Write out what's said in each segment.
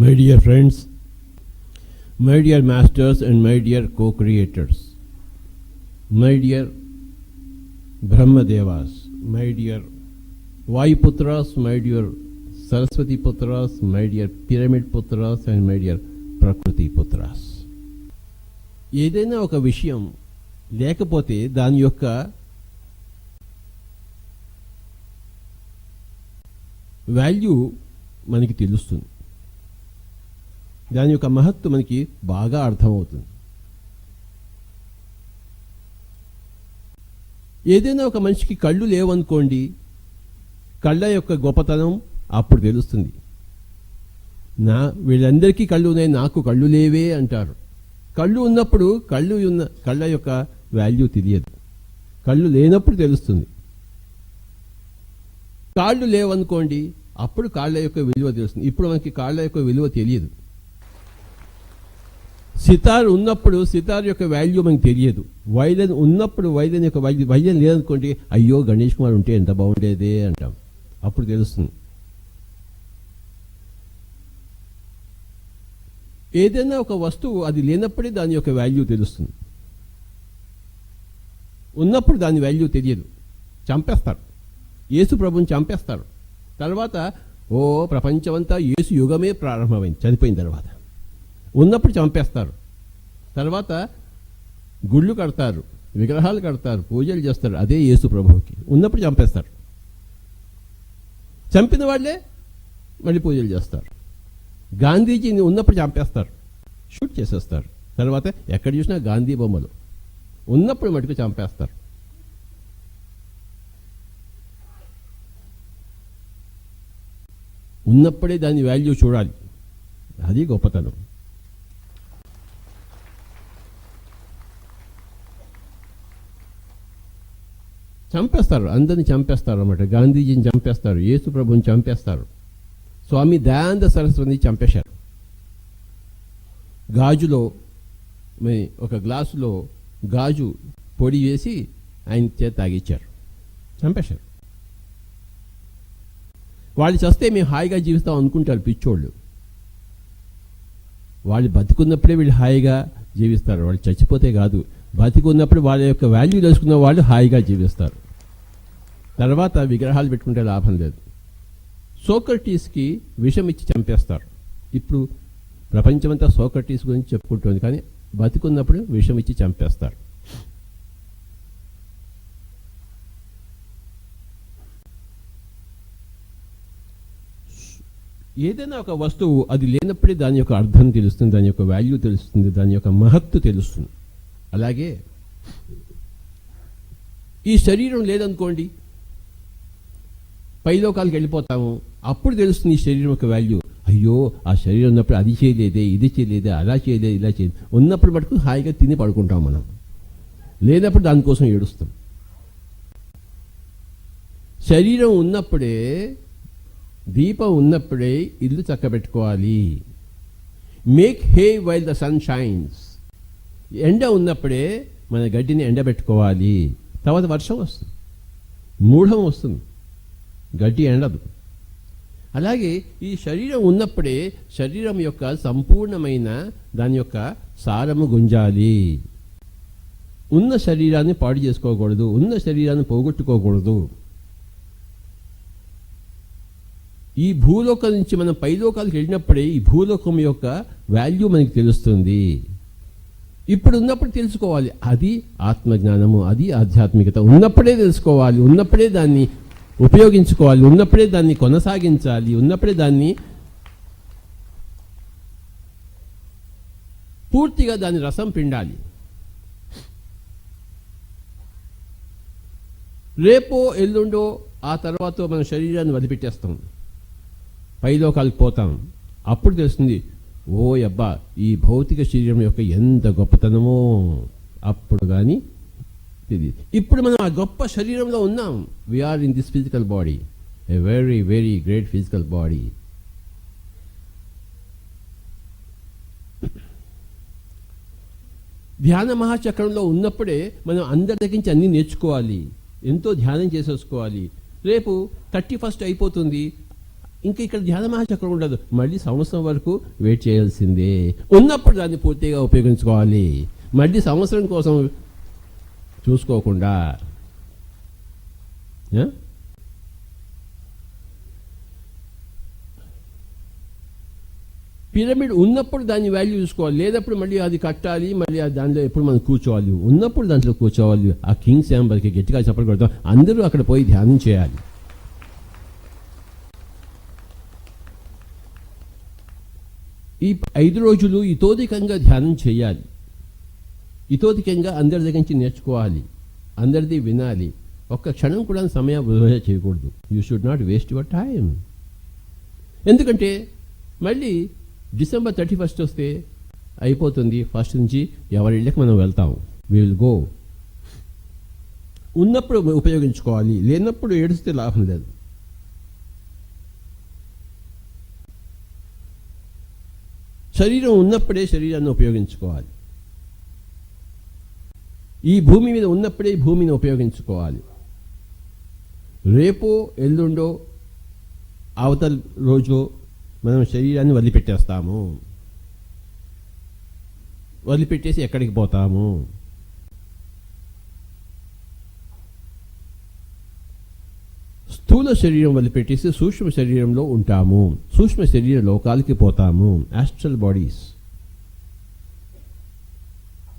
My dear friends, my dear masters and my dear co-creators, my dear Brahmadevas, my dear Vayuputras, my dear Saraswati Putras, my dear Pyramid Putras and my dear Prakriti Putras. ఏదైనా ఒక విషయం లేకపోతే దాని యొక్క value మనకి తెలుస్తుంది, దాని యొక్క మహత్తు మనకి బాగా అర్థమవుతుంది. ఏదైనా ఒక మనిషికి కళ్ళు లేవనుకోండి, కళ్ళ యొక్క గొప్పతనం అప్పుడు తెలుస్తుంది. వీళ్ళందరికీ కళ్ళు ఉన్నాయి, నాకు కళ్ళు లేవే అంటారు. కళ్ళు ఉన్నప్పుడు కళ్ళ యొక్క వాల్యూ తెలియదు, కళ్ళు లేనప్పుడు తెలుస్తుంది. కాళ్ళు లేవనుకోండి, అప్పుడు కాళ్ళ యొక్క విలువ తెలుస్తుంది. ఇప్పుడు మనకి కాళ్ళ యొక్క విలువ తెలియదు. సితార్ ఉన్నప్పుడు సితార్ యొక్క వాల్యూ మనకు తెలియదు. వైలెన్ ఉన్నప్పుడు వైలెన్ యొక్క వాల్యూ, వైలెన్ లేదనుకోండి, అయ్యో గణేష్ కుమార్ ఉంటే ఎంత బాగుండేదే అంటాం, అప్పుడు తెలుస్తుంది. ఏదైనా ఒక వస్తువు అది లేనప్పుడే దాని యొక్క వాల్యూ తెలుస్తుంది, ఉన్నప్పుడు దాని వాల్యూ తెలియదు. చంపేస్తారు, యేసు ప్రభుని చంపేస్తారు. తర్వాత ప్రపంచమంతా యేసు యుగమే ప్రారంభమైంది చనిపోయిన తర్వాత. ఉన్నప్పుడు చంపేస్తారు. తర్వాత గుళ్ళు కడతారు, విగ్రహాలు కడతారు, పూజలు చేస్తారు, అదే యేసు ప్రభువుకి. ఉన్నప్పుడు చంపేస్తారు. చంపిన వాళ్ళే మళ్ళీ పూజలు చేస్తారు. గాంధీజీని ఉన్నప్పుడు చంపేస్తారు, షూట్ చేసేస్తారు. తర్వాత ఎక్కడ చూసినా గాంధీ బొమ్మలు, ఉన్నప్పుడు మటుకు చంపేస్తారు. ఉన్నప్పుడే దాని వాల్యూ చూడాలి, అది గొప్పతనం. చంపేస్తారు, అందరిని చంపేస్తారు అన్నమాట. గాంధీజీని చంపేస్తారు, యేసు ప్రభుని చంపేస్తారు, స్వామి దయానంద సరస్వతిని చంపేశారు. గాజులో ఒక గ్లాసులో గాజు పొడి వేసి ఆయన చేత తాగిచ్చారు, చంపేశారు. వాళ్ళు చస్తే మేము హాయిగా జీవిస్తాం అనుకుంటారు పిచ్చోళ్ళు. వాళ్ళు బతికున్నప్పుడే వీళ్ళు హాయిగా జీవిస్తారు, వాళ్ళు చచ్చిపోతే కాదు. బతికున్నప్పుడు వాళ్ళ యొక్క వాల్యూ తెలుసుకున్న వాళ్ళు హాయిగా జీవిస్తారు. తర్వాత విగ్రహాలు పెట్టుకుంటే లాభం లేదు. సోక్రటీస్కి విషం ఇచ్చి చంపేస్తారు. ఇప్పుడు ప్రపంచమంతా సోక్రటీస్ గురించి చెప్పుకుంటుంది, కానీ బతికున్నప్పుడు విషం ఇచ్చి చంపేస్తారు. ఏదైనా ఒక వస్తువు అది లేనప్పుడే దాని యొక్క అర్థం తెలుస్తుంది, దాని యొక్క వాల్యూ తెలుస్తుంది, దాని యొక్క మహత్తు తెలుస్తుంది. అలాగే ఈ శరీరం లేదనుకోండి, పైలోకాలకు వెళ్ళిపోతాము, అప్పుడు తెలుస్తుంది ఈ శరీరం యొక్క వాల్యూ. అయ్యో ఆ శరీరం ఉన్నప్పుడు అది చేయలేదే, ఇది చేయలేదే, అలా చేయలేదు, ఇలా చేయలేదు. ఉన్నప్పుడు మటుకు హాయిగా తిని పడుకుంటాం మనం, లేనప్పుడు దానికోసం ఏడుస్తాం. శరీరం ఉన్నప్పుడే, దీపం ఉన్నప్పుడే ఇల్లు చక్కబెట్టుకోవాలి. Make hay while the sun shines. ఎండ ఉన్నప్పుడే మన గడ్డిని ఎండబెట్టుకోవాలి. తర్వాత వర్షం వస్తుంది, మూఢం వస్తుంది, గడ్డి ఎండదు. అలాగే ఈ శరీరం ఉన్నప్పుడే శరీరం యొక్క సంపూర్ణమైన దాని యొక్క సారము గుంజాలి. ఉన్న శరీరాన్ని పాడు చేసుకోకూడదు, ఉన్న శరీరాన్ని పోగొట్టుకోకూడదు. ఈ భూలోకం నుంచి మనం పైలోకాలకు వెళ్ళినప్పుడే ఈ భూలోకం యొక్క వాల్యూ మనకి తెలుస్తుంది. ఇప్పుడు ఉన్నప్పుడు తెలుసుకోవాలి, అది ఆత్మజ్ఞానము, అది ఆధ్యాత్మికత. ఉన్నప్పుడే తెలుసుకోవాలి, ఉన్నప్పుడే దాన్ని ఉపయోగించుకోవాలి, ఉన్నప్పుడే దాన్ని కొనసాగించాలి, ఉన్నప్పుడే దాన్ని పూర్తిగా దాని రసం పిండాలి. రేపో ఎల్లుండో ఆ తర్వాత మన శరీరాన్ని వదిలిపెట్టేస్తాం, పైలోకాలకు పోతాం. అప్పుడు తెలుస్తుంది, ఓ అబ్బా ఈ భౌతిక శరీరం యొక్క ఎంత గొప్పతనమో. అప్పుడు కానీ తెలియదు. ఇప్పుడు మనం ఆ గొప్ప శరీరంలో ఉన్నాం. We are in this physical body, a very very great physical body. ధ్యాన మహాచక్రంలో ఉన్నప్పుడే మనం అందరి దగ్గర నుంచి అన్నీ నేర్చుకోవాలి, ఎంతో ధ్యానం చేసేసుకోవాలి. రేపు 31st అయిపోతుంది, ఇంకా ఇక్కడ ధ్యాన మహాచక్రం ఉండదు, మళ్ళీ సంవత్సరం వరకు వెయిట్ చేయాల్సిందే. ఉన్నప్పుడు దాన్ని పూర్తిగా ఉపయోగించుకోవాలి, మళ్ళీ సంవత్సరం కోసం చూసుకోకుండా. పిరమిడ్ ఉన్నప్పుడు దాని వాల్యూ చూసుకోవాలి, లేదప్పుడు మళ్ళీ అది కట్టాలి, మళ్ళీ దానిలో ఎప్పుడు మనం కూర్చోవాలి. ఉన్నప్పుడు దాంట్లో కూర్చోవాలి. ఆ కింగ్ శాంబర్కి గట్టిగా చెప్పలు కొడతాం, అందరూ అక్కడ పోయి ధ్యానం చేయాలి. ఈ 5 రోజులు ఇతోధికంగా ధ్యానం చేయాలి, ఇతోధికంగా అందరి దగ్గర నుంచి నేర్చుకోవాలి, అందరిది వినాలి. ఒక్క క్షణం కూడా సమయం వృధా చేయకూడదు. You should not waste your time. ఎందుకంటే మళ్ళీ December 31 వస్తే అయిపోతుంది. ఫస్ట్ నుంచి ఎవరి ఇళ్ళకి మనం వెళ్తాం. We will go. ఉన్నప్పుడు ఉపయోగించుకోవాలి, లేనప్పుడు ఏడిస్తే లాభం లేదు. శరీరం ఉన్నప్పుడే శరీరాన్ని ఉపయోగించుకోవాలి. ఈ భూమి మీద ఉన్నప్పుడే భూమిని ఉపయోగించుకోవాలి. రేపో ఎల్లుండో అవతల రోజు మనం శరీరాన్ని వదిలిపెట్టేస్తాము. వదిలిపెట్టేసి ఎక్కడికి పోతాము? స్థూల శరీరం వదిలిపెట్టేసి సూక్ష్మ శరీరంలో ఉంటాము. సూక్ష్మ శరీర లోకాలకి పోతాము, ఆస్ట్రల్ బాడీస్.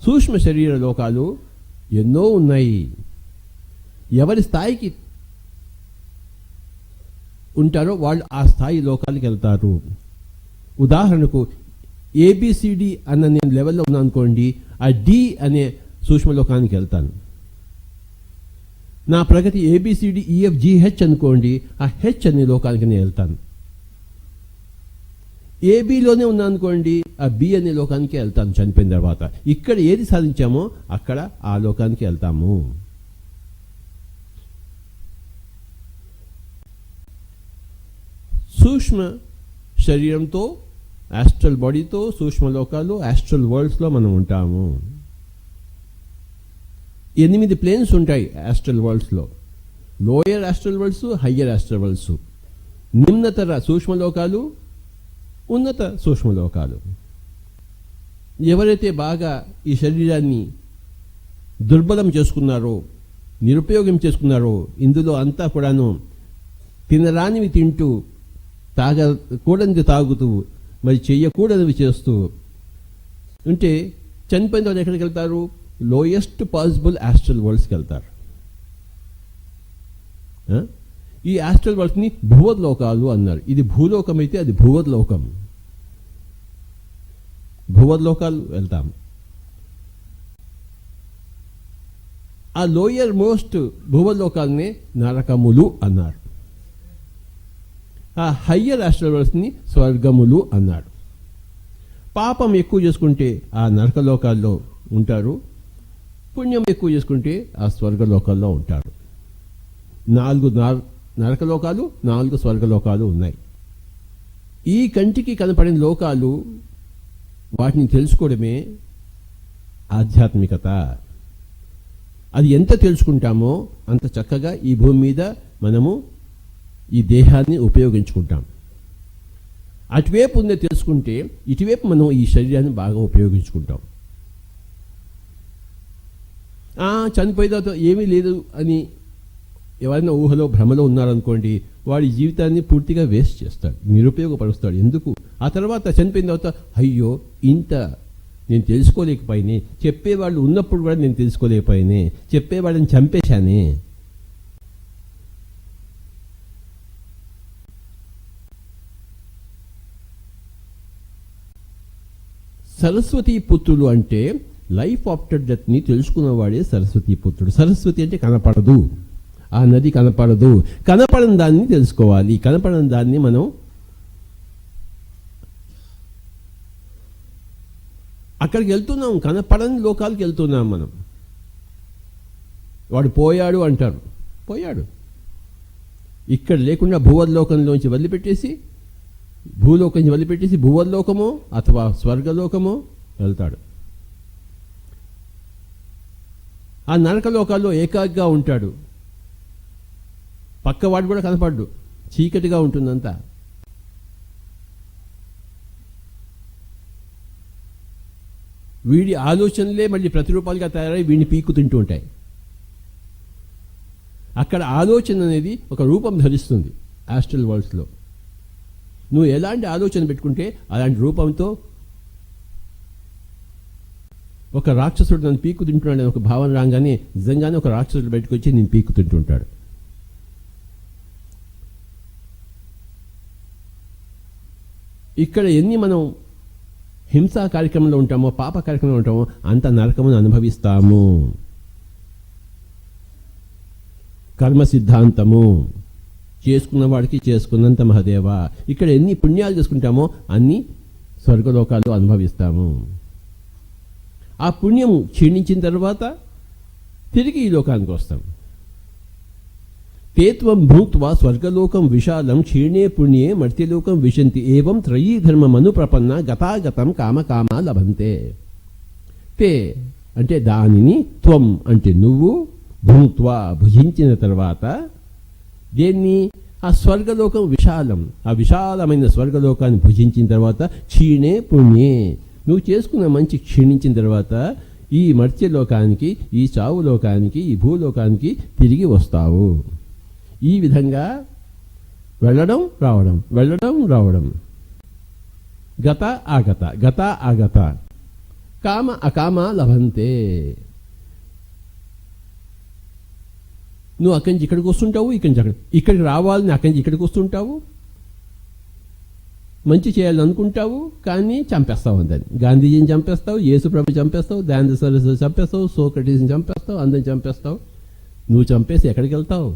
సూక్ష్మ శరీర లోకాలు ఎన్నో ఉన్నాయి. ఎవరి స్థాయికి ఉంటారో వాళ్ళు ఆ స్థాయి లోకాలకి వెళ్తారు. ఉదాహరణకు ఏబిసిడి అన్న నేను లెవెల్లో ఉన్నాను అనుకోండి, ఆ డి అనే సూక్ష్మలోకానికి వెళ్తాను. నా ప్రగతి ఏబిసిడి ఈఎఫ్జిహెచ్ అనుకోండి, ఆ హెచ్ అనే లోకానికి నేను వెళ్తాను. ఏబిలోనే ఉన్నాను అనుకోండి, ఆ బి అనే లోకానికి వెళ్తాను చనిపోయిన తర్వాత. ఇక్కడ ఏది సాధించామో అక్కడ ఆ లోకానికి వెళ్తాము. సూక్ష్మ శరీరంతో, ఆస్ట్రల్ బాడీతో, సూక్ష్మ లోకాలు, ఆస్ట్రల్ వరల్డ్స్లో మనం ఉంటాము. 8 ప్లేన్స్ ఉంటాయి ఆస్ట్రల్ వరల్డ్స్లో. Lower astral worlds, higher astral worlds, నిమ్నతర సూక్ష్మలోకాలు, ఉన్నత సూక్ష్మలోకాలు. ఎవరైతే బాగా ఈ శరీరాన్ని దుర్బలం చేసుకున్నారో, నిరుపయోగం చేసుకున్నారో, ఇందులో అంతా కూడాను తినరానివి తింటూ, తాగకూడనిది తాగుతూ, మరి చెయ్యకూడనివి చేస్తూ ఉంటే చనిపోయిన తర్వాత ఎక్కడికి వెళ్తారు? లోయెస్ట్ పాసిబుల్ ఆస్ట్రల్ వరల్డ్స్కి వెళ్తారు. ఈ ఆస్ట్రల్ వరల్డ్స్ని భువర్లోకాలు అన్నారు. ఇది భూలోకం అయితే అది భువర్లోకం. భువర్లోకాలు వెళ్తాం. ఆ లోయర్ మోస్ట్ భువర్లోకాలని నరకములు అన్నారు. ఆ హయ్యర్ ఆస్ట్రల్ వరల్డ్స్ని స్వర్గములు అన్నారు. పాపం ఎక్కువ చేసుకుంటే ఆ నరకలోకాల్లో ఉంటారు, పుణ్యం ఎక్కువ చేసుకుంటే ఆ స్వర్గలోకాల్లో ఉంటారు. 4 నరకలోకాలు, 4 స్వర్గలోకాలు ఉన్నాయి. ఈ కంటికి కనపడిన లోకాలు, వాటిని తెలుసుకోవడమే ఆధ్యాత్మికత. అది ఎంత తెలుసుకుంటామో అంత చక్కగా ఈ భూమి మీద మనము ఈ దేహాన్ని ఉపయోగించుకుంటాం. అటువైపు ఉందే తెలుసుకుంటే ఇటువైపు మనం ఈ శరీరాన్ని బాగా ఉపయోగించుకుంటాం. చనిపోయిన తర్వాత ఏమీ లేదు అని ఎవరైనా ఊహలో భ్రమలో ఉన్నారనుకోండి, వాడి జీవితాన్ని పూర్తిగా వేస్ట్ చేస్తాడు, నిరుపయోగపరుస్తాడు. ఎందుకు? ఆ తర్వాత చనిపోయిన తర్వాత అయ్యో ఇంత నేను తెలుసుకోలేకపోయినే, చెప్పేవాళ్ళు ఉన్నప్పుడు కూడా నేను తెలుసుకోలేకపోయినే, చెప్పేవాళ్ళని చంపేశానే. సరస్వతి పుత్రులు అంటే లైఫ్ ఆఫ్టర్ డెత్ ని తెలుసుకున్నవాడే సరస్వతి పుత్రుడు. సరస్వతి అంటే కనపడదు, ఆ నది కనపడదు. కనపడని దాన్ని తెలుసుకోవాలి. కనపడని దాన్ని మనం అక్కడికి వెళ్తున్నాం, కనపడని లోకాలకి వెళ్తున్నాం మనం. వాడు పోయాడు అంటారు, పోయాడు. ఇక్కడ లేకుండా భూవర్లోకంలోంచి వదిలిపెట్టేసి, భూలోకం నుంచి వదిలిపెట్టేసి భూవర్లోకమో అథవా స్వర్గలోకమో వెళ్తాడు. ఆ నరకలోకాల్లో ఏకాగ్గా ఉంటాడు. పక్కవాడు కూడా కనపడ్డు, చీకటిగా ఉంటుందంతా. వీడి ఆలోచనలే మళ్ళీ ప్రతిరూపాలుగా తయారై వీడిని పీక్కు తింటూ ఉంటాయి. అక్కడ ఆలోచన అనేది ఒక రూపం ధరిస్తుంది. ఆస్ట్రల్ వరల్డ్స్లో నువ్వు ఎలాంటి ఆలోచన పెట్టుకుంటే అలాంటి రూపంతో ఒక రాక్షసుడు నన్ను పీక్కు తింటున్నాడు అని ఒక భావన రాగానే నిజంగానే ఒక రాక్షసుడు బయటకు వచ్చి నేను పీక్కు తింటుంటాడు. ఇక్కడ ఎన్ని మనం హింసా కార్యక్రమంలో ఉంటామో, పాప కార్యక్రమంలో ఉంటామో అంత నరకమును అనుభవిస్తాము. కర్మ సిద్ధాంతము చేసుకున్న వాడికి చేసుకున్నంత మహదేవ. ఇక్కడ ఎన్ని పుణ్యాలు చేసుకుంటామో అన్ని స్వర్గలోకాలు అనుభవిస్తాము. ఆ పుణ్యము క్షీణించిన తర్వాత తిరిగి ఈ లోకానికి వస్తాం. తేత్వం భూత్వా స్వర్గలోకం విశాలం క్షీణే పుణ్యే మర్త్యలోకం విశంతి ఏవం త్రయీ ధర్మమను ప్రపన్న గతాగతం కామకామ లభంతే. తే అంటే దానిని, త్వం అంటే నువ్వు, భూత్వా భుజించిన తర్వాత దేన్ని? ఆ స్వర్గలోకం విశాలం, ఆ విశాలమైన స్వర్గలోకాన్ని భుజించిన తర్వాత క్షీణే పుణ్యే నువ్వు చేసుకున్న మంచి క్షీణించిన తర్వాత ఈ మర్త్యలోకానికి, ఈ చావు లోకానికి, ఈ భూలోకానికి తిరిగి వస్తావు. ఈ విధంగా వెళ్ళడం రావడం, వెళ్ళడం రావడం, గత ఆగత, గత ఆగత, కామ అకామ లభంతే. నువ్వు అక్కడి నుంచి ఇక్కడికి వస్తుంటావు, ఇక్కడికి రావాలని అక్కడి నుంచి ఇక్కడికి వస్తుంటావు, మంచి చేయాలని అనుకుంటావు, కానీ చంపేస్తావు అందని. గాంధీజీని చంపేస్తావు, యేసుప్రభు చంపేస్తావు, దయానంద సరస్వతి చంపేస్తావు, సోక్రటీస్ని చంపేస్తావు, అందరిని చంపేస్తావు. నువ్వు చంపేసి ఎక్కడికి వెళ్తావు?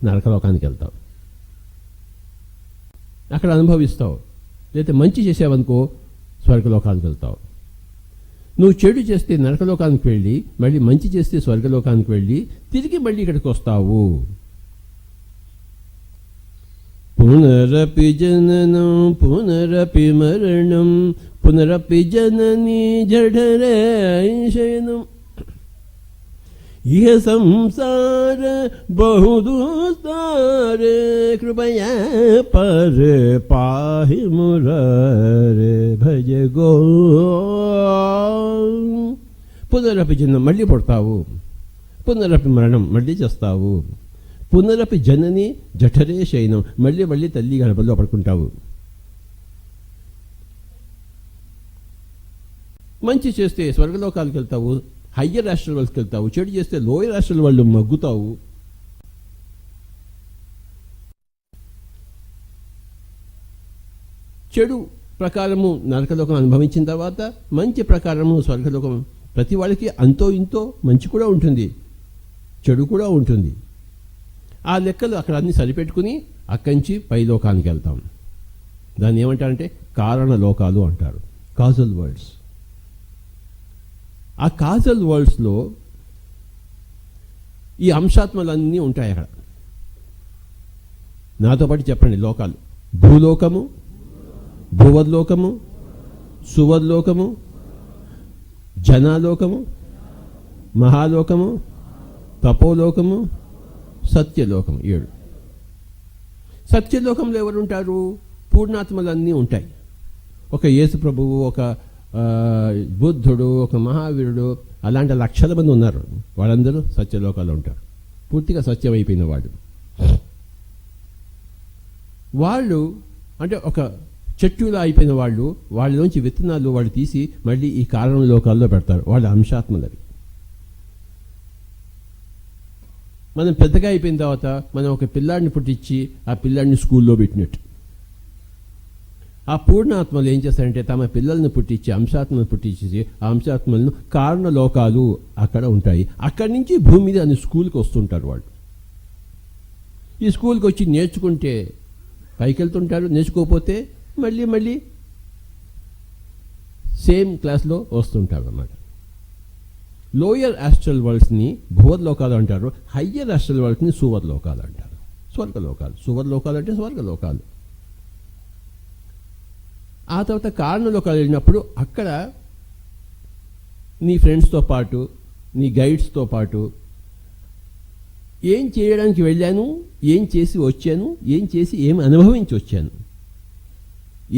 నరకలోకానికి వెళ్తావు, అక్కడ అనుభవిస్తావు. లేకపోతే మంచి చేసావనుకో స్వర్గలోకానికి వెళ్తావు. నువ్వు చెడు చేస్తే నరకలోకానికి వెళ్ళి, మళ్ళీ మంచి చేస్తే స్వర్గలోకానికి వెళ్ళి తిరిగి మళ్ళీ ఇక్కడికి వస్తావు. పునరపి జననం పునరపి మరణం పునరపి జననీ జఠరే శయనం ఇహ సంసార బహుదుస్తార కృపయా పర పాహి మురారే భజ గో. పునరపి జన్మం మళ్ళీ పుడతావు, పునరపి మరణం మళ్ళీ చేస్తావు, పునరపి జనని జఠరే శయనం మళ్ళీ మళ్ళీ తల్లి గడపలో పడుకుంటావు. మంచి చేస్తే స్వర్గలోకాలకు వెళ్తావు, హయ్యర్ రాష్ట్రాల వాళ్ళకి వెళ్తావు. చెడు చేస్తే లోయర్ రాష్ట్రాల వాళ్ళు మగ్గుతావు. చెడు ప్రకారము నరకలోకం అనుభవించిన తర్వాత మంచి ప్రకారము స్వర్గలోకం. ప్రతి వాళ్ళకి అంతో ఇంతో మంచి కూడా ఉంటుంది, చెడు కూడా ఉంటుంది. ఆ లెక్కలు అక్కడ అన్ని సరిపెట్టుకుని అక్కడి నుంచి పైలోకానికి వెళ్తాం. దాన్ని ఏమంటారంటే కారణ లోకాలు అంటారు, కాజల్ వరల్డ్స్. ఆ కాజల్ వరల్డ్స్లో ఈ అంశాత్మలన్నీ ఉంటాయి అక్కడ. నాతో పాటు చెప్పండి లోకాలు: భూలోకము, భూవర్లోకము, సువర్లోకము, జనాలోకము, మహాలోకము, తపోలోకము, సత్యలోకం. 7. సత్యలోకంలో ఎవరుంటారు? పూర్ణాత్మలన్నీ ఉంటాయి. ఒక యేసు ప్రభువు, ఒక బుద్ధుడు, ఒక మహావీరుడు, అలాంటి లక్షల మంది ఉన్నారు. వాళ్ళందరూ సత్యలోకాల్లో ఉంటారు, పూర్తిగా సత్యమైపోయిన వాళ్ళు. వాళ్ళు అంటే ఒక చెట్టులా అయిపోయిన వాళ్ళు, వాళ్ళలోంచి విత్తనాలు వాళ్ళు తీసి మళ్ళీ ఈ కారణ లోకాల్లో పెడతారు. వాళ్ళ అంశాత్మలవి. మనం పెద్దగా అయిపోయిన తర్వాత మనం ఒక పిల్లాడిని పుట్టించి ఆ పిల్లాడిని స్కూల్లో పెట్టినట్టు. ఆ పూర్ణాత్మలు ఏం చేస్తారంటే తమ పిల్లల్ని పుట్టించి, అంశాత్మలను పుట్టించి, ఆ అంశాత్మలను కారణ లోకాలు అక్కడ ఉంటాయి. అక్కడి నుంచి భూమి మీద అని స్కూల్కి వస్తుంటారు వాళ్ళు. ఈ స్కూల్కి వచ్చి నేర్చుకుంటే పైకి వెళ్తుంటారు, నేర్చుకోకపోతే మళ్ళీ మళ్ళీ సేమ్ క్లాస్లో వస్తుంటారు అన్నమాట. లోయర్ ఆస్ట్రల్ వరల్డ్స్ని భువర్లోకాలు అంటారు, హయ్యర్ ఆస్ట్రల్ వరల్డ్స్ని సువర్లోకాలు అంటారు, స్వర్గలోకాలు. సువర్లోకాలు అంటే స్వర్గలోకాలు. ఆ తర్వాత కారణలోకాలు వెళ్ళినప్పుడు అక్కడ నీ ఫ్రెండ్స్తో పాటు, నీ గైడ్స్తో పాటు ఏం చేయడానికి వెళ్ళాను, ఏం చేసి వచ్చాను, ఏం చేసి ఏమి అనుభవించి వచ్చాను,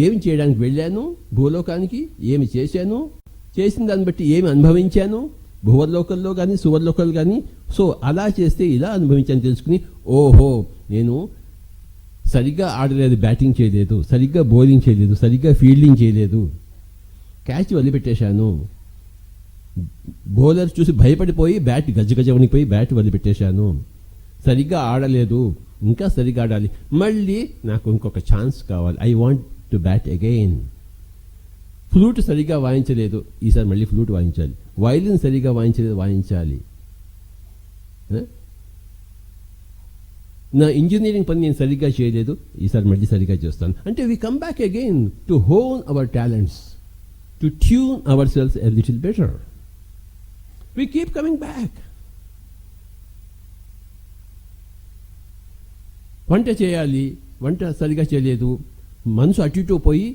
ఏమి చేయడానికి వెళ్ళాను భూలోకానికి, ఏమి చేశాను, చేసిన దాన్ని బట్టి ఏమి అనుభవించాను, భువర్లోకల్లో కానీ సువర్లోకల్లో కానీ, సో అలా చేస్తే ఇలా అనుభవించాను తెలుసుకుని, ఓహో నేను సరిగ్గా ఆడలేదు, బ్యాటింగ్ చేయలేదు, సరిగ్గా బౌలింగ్ చేయలేదు, సరిగ్గా ఫీల్డింగ్ చేయలేదు, క్యాచ్ వదిలిపెట్టేశాను, బౌలర్ చూసి భయపడిపోయి బ్యాట్ గజగజ వణికిపోయి బ్యాట్ వదిలిపెట్టేశాను, సరిగ్గా ఆడలేదు, ఇంకా సరిగ్గా ఆడాలి, మళ్ళీ నాకు ఇంకొక ఛాన్స్ కావాలి, I want to bat again. Flute సరిగ్గా వాయించలేదు, ఈసారి మళ్ళీ ఫ్లూట్ వాయించాలి, వయలిన్ సరిగ్గా వాయించలేదు, వాయించాలి, నా ఇంజనీరింగ్ పని నేను సరిగ్గా చేయలేదు, ఈసారి మళ్ళీ సరిగ్గా చేస్తాను. అంటే we come back again to hone our talents, to tune our cells a little better. We keep coming back. వంట చేయాలి, వంట సరిగా చేయలేదు, మనసు అటు ఇటు పోయి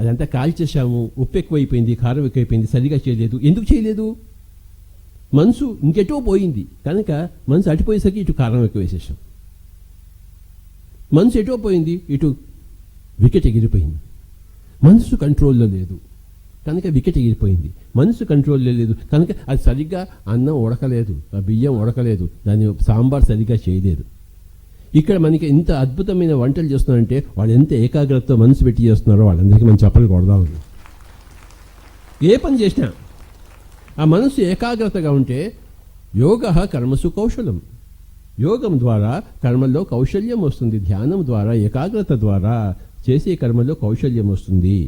అదంతా కాల్చేసాము, ఉప్పు ఎక్కువైపోయింది, కారం ఎక్కువైపోయింది, సరిగా చేయలేదు. ఎందుకు చేయలేదు? మనసు ఇంకెటో పోయింది కనుక మనసు అటుపోయేసరికి ఇటు కారం ఎక్కువ వేసేసాం. మనసు ఎటో పోయింది, ఇటు వికెట్ ఎగిరిపోయింది. మనసు కంట్రోల్లో లేదు కనుక వికెట్ ఎగిరిపోయింది. మనసు కంట్రోల్లో లేదు కనుక అది సరిగ్గా అన్నం ఉడకలేదు, ఆ బియ్యం ఉడకలేదు, దాన్ని సాంబార్ సరిగ్గా చేయలేదు. ఇక్కడ మనకి ఇంత అద్భుతమైన వంటలు చేస్తున్నారంటే వాళ్ళు ఎంత ఏకాగ్రతతో మనసు పెట్టి చేస్తున్నారో వాళ్ళందరికీ మనం చెప్పలు కొడదాం. ఏ పని చేసినా ఆ మనసు ఏకాగ్రతగా ఉంటే యోగ కర్మసు కౌశలం. యోగం ద్వారా కర్మల్లో కౌశల్యం వస్తుంది, ధ్యానం ద్వారా ఏకాగ్రత ద్వారా చేసే కర్మల్లో కౌశల్యం వస్తుంది.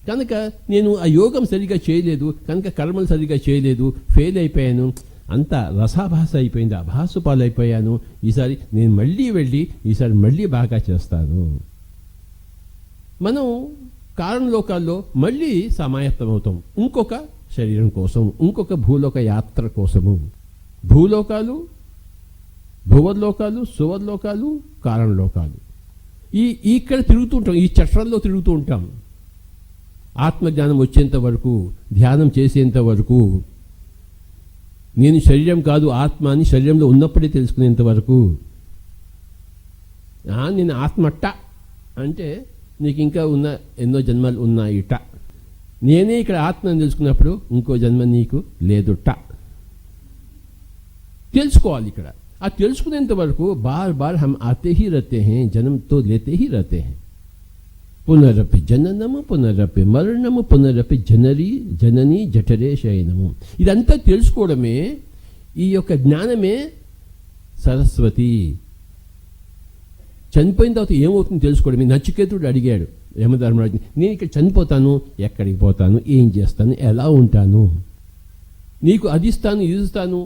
కనుక నేను ఆ యోగం సరిగా చేయలేదు కనుక కర్మలు సరిగా చేయలేదు, ఫెయిల్ అయిపోయాను, అంత రసాభాస అయిపోయింది, అభాసు పాలైపోయాను, ఈసారి నేను మళ్ళీ వెళ్ళి ఈసారి మళ్ళీ బాగా చేస్తాను. మనం కారణలోకాల్లో మళ్ళీ సమాయత్తమవుతాం ఇంకొక శరీరం కోసం, ఇంకొక భూలోక యాత్ర కోసము. భూలోకాలు, భువర్లోకాలు, సువర్లోకాలు, కారణలోకాలు, ఇక్కడ తిరుగుతూ ఉంటాం, ఈ చట్రంలో తిరుగుతూ ఉంటాం. ఆత్మజ్ఞానం వచ్చేంత వరకు, ధ్యానం చేసేంత వరకు, నేను శరీరం కాదు ఆత్మ అని శరీరంలో ఉన్నప్పుడే తెలుసుకునేంత వరకు, నేను ఆత్మట్ట అంటే నీకు ఇంకా ఉన్న ఎన్నో జన్మలు ఉన్నాయిట. నేనే ఇక్కడ ఆత్మని తెలుసుకున్నప్పుడు ఇంకో జన్మ నీకు లేదుట. తెలుసుకోవాలి. ఇక్కడ ఆ తెలుసుకునేంత వరకు బార్ బార్ హమ్ ఆతే హీ రహతే హై, జన్మ తో లేతే హీ రహతే హై. పునరపి జననము, పునరపి మరణము, పునరపి జనని జఠరే శయనము. ఇదంతా తెలుసుకోవడమే, ఈ యొక్క జ్ఞానమే సరస్వతి. చనిపోయిన తర్వాత ఏమవుతుందో తెలుసుకోవడమే. నచికేతుడు అడిగాడు యమధర్మరాజుని, నేను ఇక్కడ చనిపోతాను, ఎక్కడికి పోతాను, ఏం చేస్తాను, ఎలా ఉంటాను, నీకు అది ఇస్తాను ఇది ఇస్తాను,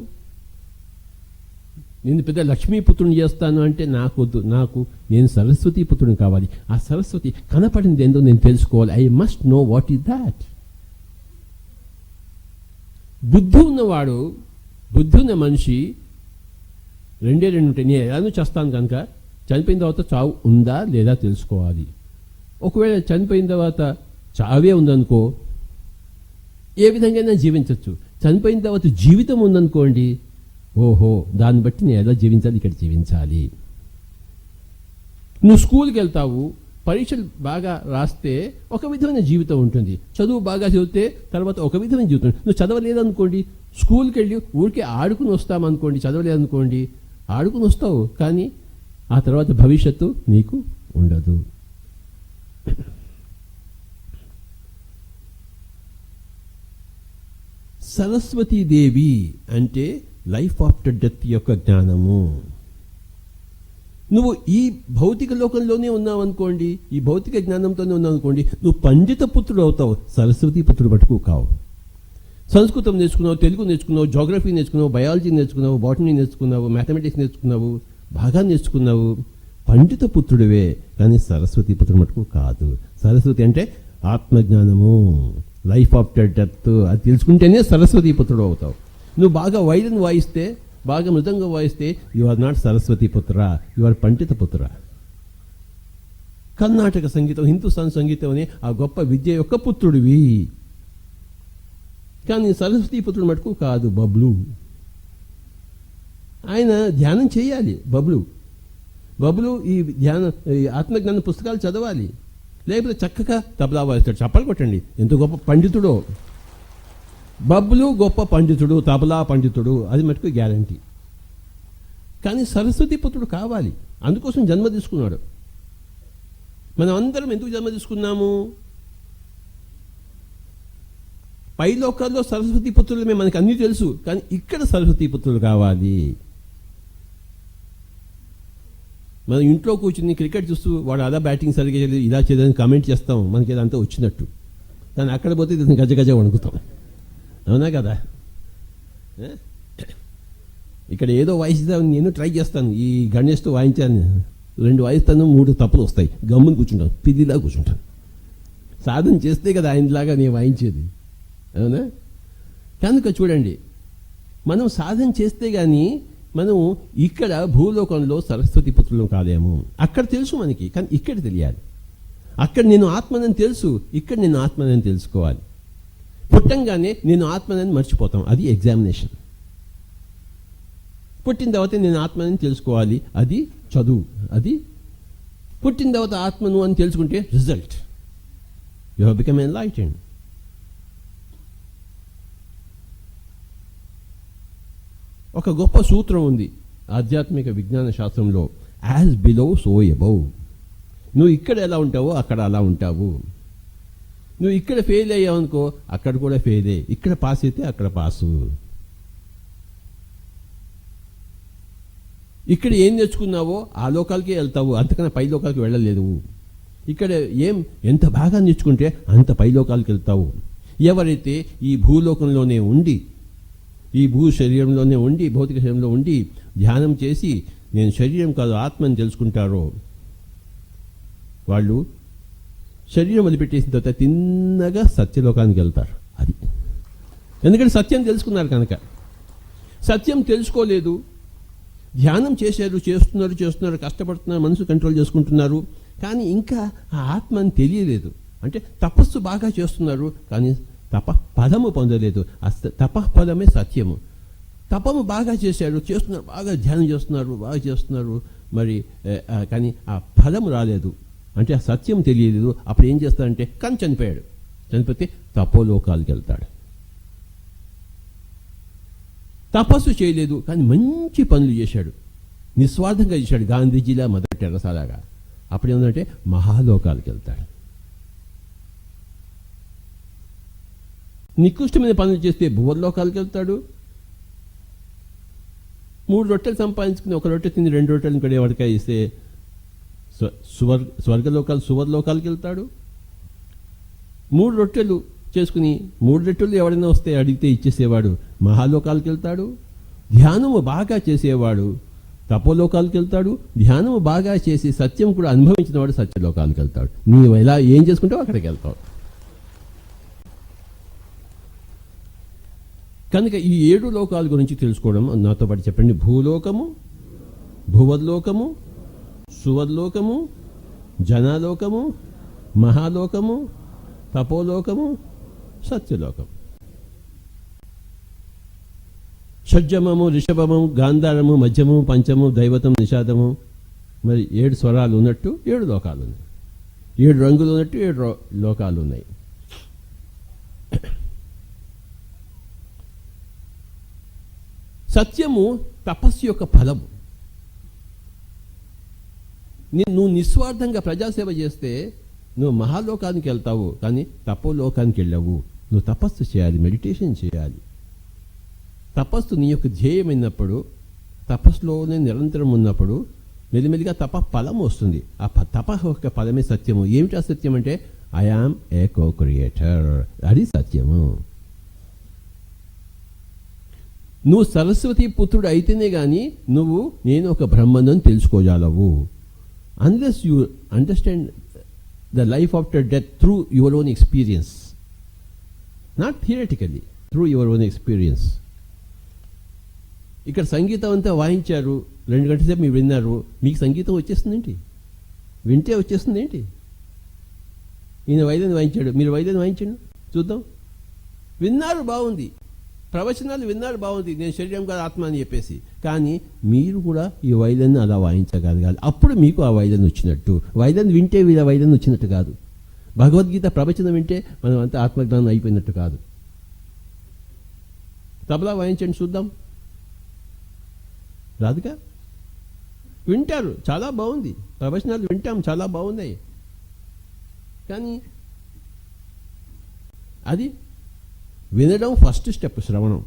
నేను పెద్ద లక్ష్మీపుత్రుని చేస్తాను అంటే నాకు వద్దు, నాకు నేను సరస్వతి పుత్రుని కావాలి. ఆ సరస్వతి కనపడింది ఏందో నేను తెలుసుకోవాలి. I must know what is that. బుద్ధి ఉన్నవాడు, బుద్ధి ఉన్న మనిషి రెండే రెండు ఉంటాయి. నేను ఎలానో చేస్తాను కనుక చనిపోయిన తర్వాత చావు ఉందా లేదా తెలుసుకోవాలి. ఒకవేళ చనిపోయిన తర్వాత చావే ఉందనుకో, ఏ విధంగా జీవించవచ్చు. చనిపోయిన తర్వాత జీవితం ఉందనుకోండి, ఓహో దాన్ని బట్టి నేను ఎలా జీవించాలి, ఇక్కడ జీవించాలి. నువ్వు స్కూల్కి వెళ్తావు, పరీక్షలు బాగా రాస్తే ఒక విధమైన జీవితం ఉంటుంది, చదువు బాగా చదివితే తర్వాత ఒక విధమైన జీవితం. నువ్వు చదవలేదనుకోండి, స్కూల్కి వెళ్ళి ఊరికే ఆడుకుని వస్తామనుకోండి, చదవలేదనుకోండి, ఆడుకుని వస్తావు కానీ ఆ తర్వాత భవిష్యత్తు నీకు ఉండదు. సరస్వతీదేవి అంటే లైఫ్ ఆఫ్టర్ డెత్ యొక్క జ్ఞానము. నువ్వు ఈ భౌతిక లోకంలోనే ఉన్నావు అనుకోండి, ఈ భౌతిక జ్ఞానంతోనే ఉన్నావు అనుకోండి, నువ్వు పండిత పుత్రుడు అవుతావు, సరస్వతీ పుత్రుడు మటుకు కావు. సంస్కృతం నేర్చుకున్నావు, తెలుగు నేర్చుకున్నావు, జోగ్రఫీ నేర్చుకున్నావు, బయాలజీ నేర్చుకున్నావు, బాటనీ నేర్చుకున్నావు, మ్యాథమెటిక్స్ నేర్చుకున్నావు, బాగా నేర్చుకున్నావు, పండిత పుత్రుడివే కానీ సరస్వతీ పుత్రుడు మటుకు కాదు. సరస్వతి అంటే ఆత్మజ్ఞానము, లైఫ్ ఆఫ్టర్ డెత్, అది తెలుసుకుంటేనే సరస్వతీ పుత్రుడు అవుతావు. నువ్వు బాగా వైలిన్ వాయిస్తే, బాగా మృదంగా వాయిస్తే యు ఆర్ నాట్ సరస్వతీ పుత్ర, యు ఆర్ పండిత పుత్ర. కర్ణాటక సంగీతం, హిందుస్థాన్ సంగీతం అనే ఆ గొప్ప విద్య యొక్క పుత్రుడివి కానీ సరస్వతీ పుత్రుడు మటుకు కాదు. బబ్లు ఆయన ధ్యానం చేయాలి. బబ్లు ఈ ధ్యాన ఆత్మజ్ఞాన పుస్తకాలు చదవాలి. లేకపోతే చక్కగా తబలా వాయిస్తాడు. చప్పలు కొట్టండి, ఎంత గొప్ప పండితుడో. బబ్లు గొప్ప పండితుడు, తబలా పండితుడు, అది మటుకు గ్యారంటీ. కానీ సరస్వతి పుత్రుడు కావాలి, అందుకోసం జన్మ తీసుకున్నాడు. మనం అందరం ఎందుకు జన్మ తీసుకున్నాము? పై లోకాల్లో సరస్వతి పుత్రులమే, మనకు అన్నీ తెలుసు. కానీ ఇక్కడ సరస్వతి పుత్రులు కావాలి. మనం ఇంట్లో కూర్చుని క్రికెట్ చూస్తూ వాడు అలా బ్యాటింగ్ సరిగ్గా చేయలేదు, ఇలా చేయదని కామెంట్ చేస్తాం, మనకి ఇదంతా వచ్చినట్టు. కానీ అక్కడ పోతే ఇది గజ గజ వణుకుతాం. అవునా కదా? ఇక్కడ ఏదో వాయిస్తాను, నేను ట్రై చేస్తాను. ఈ గణేష్తో వాయించాను, 2 వాయిస్తాను, 3 తప్పులు వస్తాయి. గమ్ముని కూర్చుంటాను, పిల్లిలా కూర్చుంటాను. సాధన చేస్తే కదా ఆయనలాగా నేను వాయించేది. అవునా? కనుక చూడండి, మనం సాధన చేస్తే కానీ మనం ఇక్కడ భూలోకంలో సరస్వతి పుత్రులు కాలేము. అక్కడ తెలుసు మనకి, కానీ ఇక్కడ తెలియాలి. అక్కడ నేను ఆత్మనని తెలుసు, ఇక్కడ నేను ఆత్మనని తెలుసుకోవాలి. పుట్టంగానే నేను ఆత్మనని మర్చిపోతాం, అది ఎగ్జామినేషన్. పుట్టిన తర్వాత నేను ఆత్మని తెలుసుకోవాలి, అది చదువు. అది పుట్టిన తర్వాత ఆత్మను అని తెలుసుకుంటే రిజల్ట్, యు హావ్ బికమ్ ఎన్లైటెన్డ్. ఒక గొప్ప సూత్రం ఉంది ఆధ్యాత్మిక విజ్ఞాన శాస్త్రంలో, యాజ్ బిలో సో అబౌవ్. నువ్వు ఇక్కడ ఎలా ఉంటావో అక్కడ అలా ఉంటావు. నువ్వు ఇక్కడ ఫెయిల్ అయ్యావు అనుకో, అక్కడ కూడా ఫెయిలే. ఇక్కడ పాస్ అయితే అక్కడ పాసు. ఇక్కడ ఏం నేర్చుకున్నావో ఆ లోకాలకే వెళ్తావు, అంతకన్నా పై లోకాలకి వెళ్ళలేదు. ఇక్కడ ఎంత బాగా నేర్చుకుంటే అంత పై లోకాలకి వెళ్తావు. ఎవరైతే ఈ భూలోకంలోనే ఉండి, ఈ భూ శరీరంలోనే ఉండి, భౌతిక శరీరంలో ఉండి ధ్యానం చేసి నేను శరీరం కాదు ఆత్మని తెలుసుకుంటారో, వాళ్ళు శరీరం వదిలిపెట్టేసిన తర్వాత తిన్నగా సత్యలోకానికి వెళ్తారు. అది ఎందుకంటే సత్యం తెలుసుకున్నారు కనుక. సత్యం తెలుసుకోలేదు, ధ్యానం చేశారు, చేస్తున్నారు, కష్టపడుతున్నారు, మనసు కంట్రోల్ చేసుకుంటున్నారు, కానీ ఇంకా ఆ ఆత్మని తెలియలేదు. అంటే తపస్సు బాగా చేస్తున్నారు, కానీ పదము పొందలేదు. తపఃపదమే సత్యము. తపము బాగా చేశారు, బాగా ధ్యానం చేస్తున్నారు, మరి కానీ ఆ ఫలము రాలేదు. అంటే ఆ సత్యం తెలియలేదు. అప్పుడు ఏం చేస్తారంటే చనిపోయాడు. చనిపోతే తపోలోకాలకు వెళ్తాడు. తపస్సు చేయలేదు, కానీ మంచి పనులు చేశాడు, నిస్వార్థంగా చేశాడు, గాంధీజీలా, మదర్ టెరెసాలాగా. అప్పుడు ఏమంటే మహాలోకాలకు వెళ్తాడు. నికృష్టమైన పనులు చేస్తే భూవర్లోకాలకు వెళ్తాడు. 3 రొట్టెలు సంపాదించుకుని 1 రొట్టె తిని 2 రొట్టెలు కూడా ఎవరికాయ ఇస్తే స్వర్గలోకాలు, సువర్లోకాలకు వెళ్తాడు. 3 రొట్టెలు చేసుకుని 3 రొట్టెలు ఎవరైనా వస్తే అడిగితే ఇచ్చేసేవాడు మహాలోకాలకు వెళ్తాడు. ధ్యానము బాగా చేసేవాడు తపోలోకాలకు వెళ్తాడు. ధ్యానము బాగా చేసి సత్యం కూడా అనుభవించిన వాడు సత్యలోకాలకు వెళ్తాడు. నీవు ఎలా ఏం చేసుకుంటావు అక్కడికి వెళ్తావు. కనుక ఈ 7 లోకాల గురించి తెలుసుకోవడం నాతో పాటు చెప్పండి. భూలోకము, భువర్లోకము, సువర్లోకము, జనాలోకము, మహాలోకము, తపోలోకము, సత్యలోకము. షడ్జమము, రిషభము, గాంధారము, మధ్యము, పంచము, దైవతం, నిషాదము. మరి 7 స్వరాలు ఉన్నట్టు 7 లోకాలు ఉన్నాయి. 7 రంగులు ఉన్నట్టు 7 లోకాలు ఉన్నాయి. సత్యము తపస్సు యొక్క ఫలము. నువ్వు నిస్వార్థంగా ప్రజాసేవ చేస్తే నువ్వు మహాలోకానికి వెళ్తావు, కానీ తపోలోకానికి వెళ్ళవు. నువ్వు తపస్సు చేయాలి, మెడిటేషన్ చేయాలి. తపస్సు నీ యొక్క ధ్యేయమైనప్పుడు, తపస్సులోనే నిరంతరం ఉన్నప్పుడు మెల్లిమెల్లిగా ఫలం వస్తుంది. ఆ యొక్క ఫలమే సత్యము. ఏమిటి ఆ సత్యం అంటే I am a co creator, అది సత్యము. నువ్వు సరస్వతి పుత్రుడు అయితేనే కానీ నువ్వు నేను ఒక బ్రహ్మను తెలుసుకోజాలవు. Unless you understand the life after death through your own experience, not theoretically, through your own experience. ఇక్కడ సంగీతం అంతా వాయించారు, 2 గంటల సేపు మీరు విన్నారు, మీకు సంగీతం వచ్చేస్తుందేంటి? వింటే వచ్చేస్తుందేంటి? ఈయన వైద్యం వాయించాడు, మీరు వైద్యం వాయించండి చూద్దాం. విన్నారు, బాగుంది. ప్రవచనాలు విన్నారు, బాగుంది. నేను శరీరం కాదు ఆత్మ అని చెప్పేసి. కానీ మీరు కూడా ఈ వైద్యాన్ని అలా వాయించగలగాలి. అప్పుడు మీకు ఆ వైద్యం వచ్చినట్టు. వైద్యం వింటే వీళ్ళ వైద్యం వచ్చినట్టు కాదు. భగవద్గీత ప్రవచనం వింటే మనం అంతా ఆత్మజ్ఞానం అయిపోయినట్టు కాదు. తబలా వాయించండి చూద్దాం, రాదుగా. వింటారు, చాలా బాగుంది, ప్రవచనాలు వింటాం, చాలా బాగున్నాయి. కానీ అది వినడం ఫస్ట్ స్టెప్, శ్రవణం.